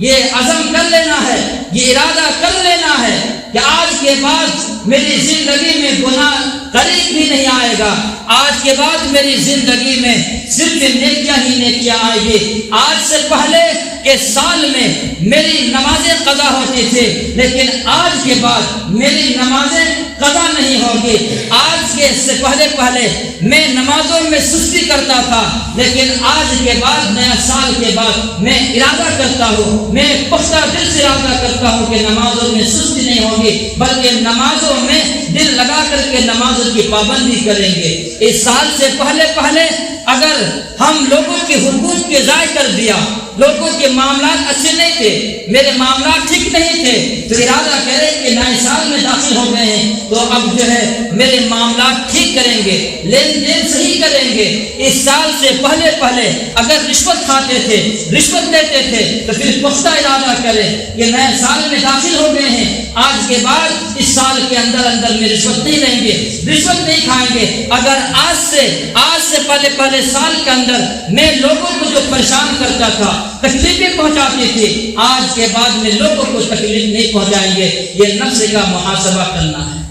یہ عزم کر لینا ہے، یہ ارادہ کر لینا ہے کہ آج کے بعد میری زندگی میں گناہ قریب بھی نہیں آئے گا، آج کے بعد میری زندگی میں صرف نیکیاں ہی نیکیاں آئیں گی۔ آج سے پہلے کے سال میں میری نمازیں قضا ہوتی تھی، لیکن آج کے بعد میری نمازیں قضا نہیں ہوگی۔ آج کے سے پہلے میں نمازوں میں سستی کرتا تھا، لیکن آج کے بعد نیا سال کے بعد میں ارادہ کرتا ہوں، میں پختہ دل سے ارادہ کرتا ہوں کہ نمازوں میں سستی نہیں ہوگی، بلکہ نمازوں میں دل لگا کر کے نمازوں کی پابندی کریں گے۔ اس سال سے پہلے اگر ہم لوگوں کے حقوق کے ضائع کر دیا، لوگوں کے معاملات اچھے نہیں تھے، میرے معاملات ٹھیک نہیں تھے، تو ارادہ کریں کہ نئے سال میں داخل ہو گئے ہیں تو اب جو ہے میرے معاملات ٹھیک کریں گے، لین دین صحیح کریں گے۔ اس سال سے پہلے اگر رشوت کھاتے تھے، رشوت دیتے تھے، تو پھر پختہ ارادہ کریں کہ نئے سال میں داخل ہو گئے ہیں، آج کے بعد اس سال کے اندر میں رشوت نہیں لیں گے، رشوت نہیں کھائیں گے۔ اگر آج سے پہلے سال کے اندر میں لوگوں کو جو پریشان کرتا تھا، تکلیفیں پہنچاتی تھی، آج کے بعد میں لوگوں کو تکلیف نہیں پہنچائیں گے۔ یہ نفس کا محاسبہ کرنا ہے۔